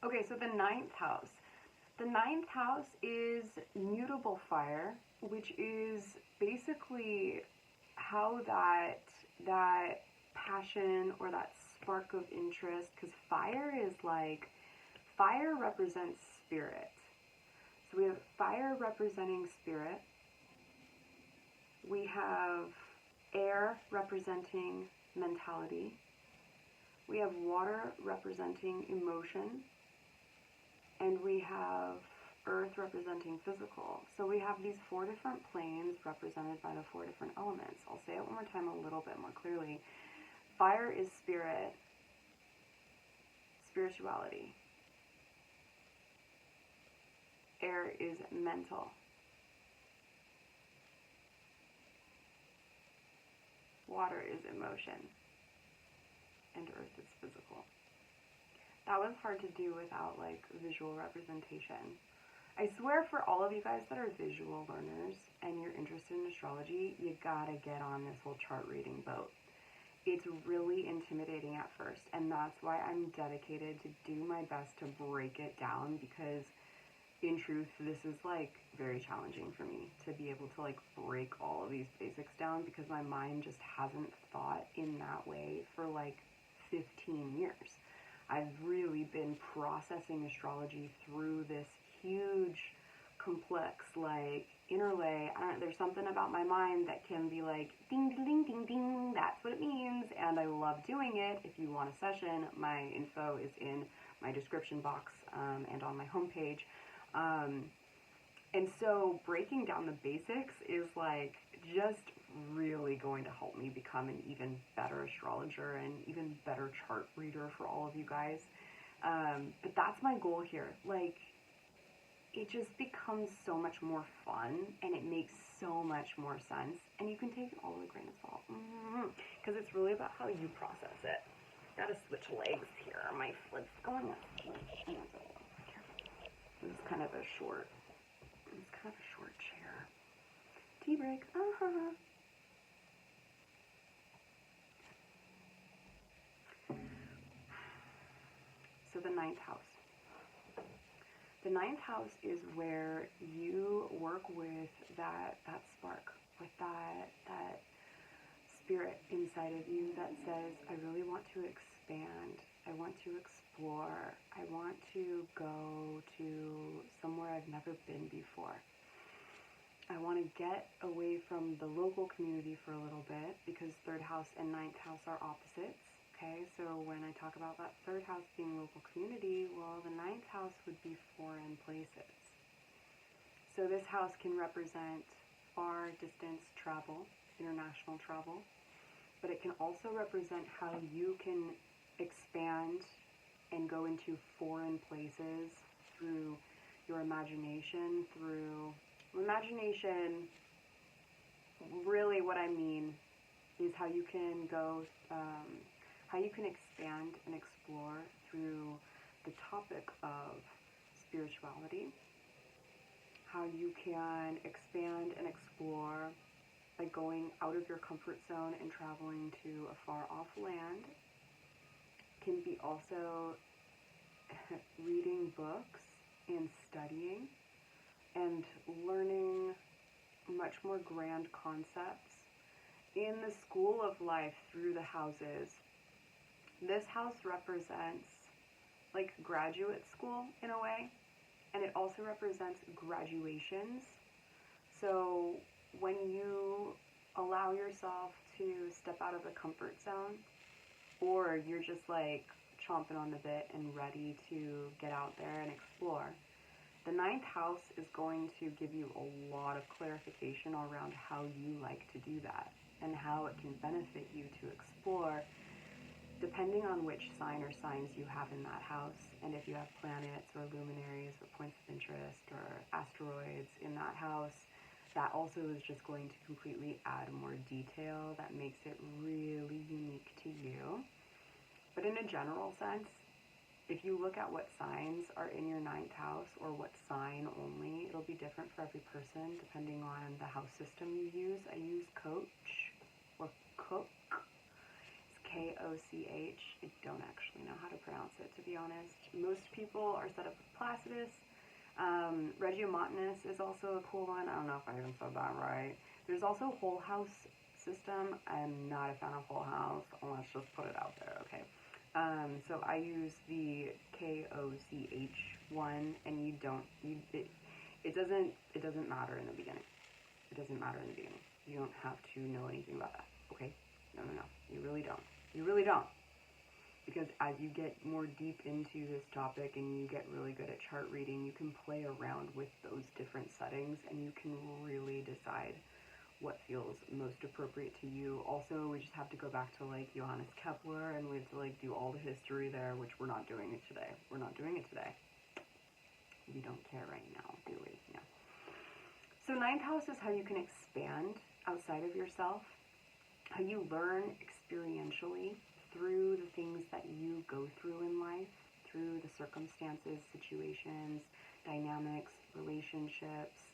Okay, so the ninth house. The ninth house is mutable fire, which is basically how that passion or that spark of interest, because fire represents spirit. So we have fire representing spirit. We have air representing mentality. We have water representing emotion. And we have earth representing physical. So we have these four different planes represented by the four different elements. I'll say it one more time a little bit more clearly. Fire is spirit, spirituality. Air is mental. Water is emotion. And earth is physical. That was hard to do without like visual representation. I swear for all of you guys that are visual learners and you're interested in astrology, you gotta get on this whole chart reading boat. It's really intimidating at first, and that's why I'm dedicated to do my best to break it down, because in truth, this is like very challenging for me to be able to like break all of these basics down, because my mind just hasn't thought in that way for like 15 years. I've really been processing astrology through this huge, complex, like, interlay. There's something about my mind that can be like, ding, ding, ding, ding, ding, that's what it means, and I love doing it. If you want a session, my info is in my description box and on my homepage. And so breaking down the basics is like just really going to help me become an even better astrologer and even better chart reader for all of you guys. But that's my goal here. Like, it just becomes so much more fun, and it makes so much more sense, and you can take it all with a grain of salt, because it's really about how you process it. Gotta switch legs here. My foot's going up. This is kind of a short chair. Tea break. So the ninth house. The ninth house is where you work with that spark, with that spirit inside of you that says, I really want to expand. I want to explore. I want to go to somewhere I've never been before. I want to get away from the local community for a little bit, because third house and ninth house are opposites. Okay, so when I talk about that third house being local community, well, the ninth house would be foreign places. So this house can represent far distance travel, international travel, but it can also represent how you can expand and go into foreign places through your imagination, really what I mean is how you can go, how you can expand and explore through the topic of spirituality, how you can expand and explore by going out of your comfort zone and traveling to a far off land. Can be also reading books and studying and learning much more grand concepts in the school of life through the houses. This house represents like graduate school in a way, and it also represents graduations. So when you allow yourself to step out of the comfort zone, or you're just like chomping on the bit and ready to get out there and explore, the ninth house is going to give you a lot of clarification around how you like to do that and how it can benefit you to explore, depending on which sign or signs you have in that house, and if you have planets or luminaries or points of interest or asteroids in that house. That also is just going to completely add more detail that makes it really unique to you. But in a general sense, if you look at what signs are in your ninth house, or what sign only, it'll be different for every person depending on the house system you use. I use coach or cook. It's Koch. I don't actually know how to pronounce it, to be honest. Most people are set up with Placidus. Regiomontanus is also a cool one. I don't know if I even said that right. There's also Whole House system. I'm not a fan of Whole House. Let's just put it out there, okay? So I use the Koch one, and it doesn't matter in the beginning. It doesn't matter in the beginning. You don't have to know anything about that, okay? No. You really don't. You really don't. Because as you get more deep into this topic and you get really good at chart reading, you can play around with those different settings and you can really decide what feels most appropriate to you. Also, we just have to go back to like Johannes Kepler, and we have to like do all the history there, which we're not doing it today. We're not doing it today. We don't care right now, do we? Yeah. So ninth house is how you can expand outside of yourself, how you learn experientially through the things that you go through in life, through the circumstances, situations, dynamics, relationships,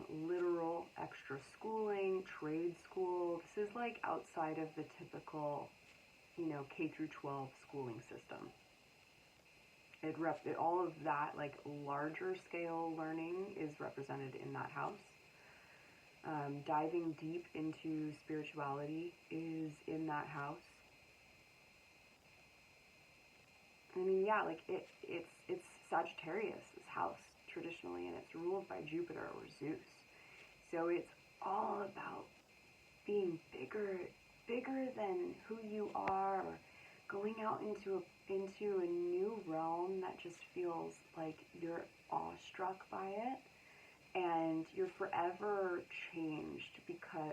literal extra schooling, trade school. This is like outside of the typical, K through 12 schooling system. All of that like larger scale learning is represented in that house. Diving deep into spirituality is in that house. I mean, yeah, like it's Sagittarius' house traditionally, and it's ruled by Jupiter or Zeus. So it's all about being bigger than who you are, or going out into a new realm that just feels like you're awestruck by it, and you're forever changed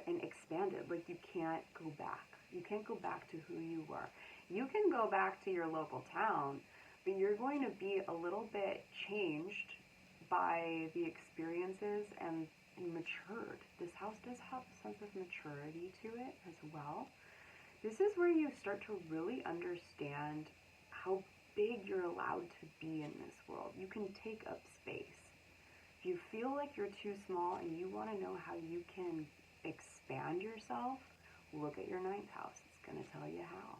and expanded. Like you can't go back. You can't go back to who you were. You can go back to your local town, but you're going to be a little bit changed by the experiences and matured. This house does have a sense of maturity to it as well. This is where you start to really understand how big you're allowed to be in this world. You can take up space. If you feel like you're too small and you want to know how you can expand yourself, look at your ninth house. It's going to tell you how.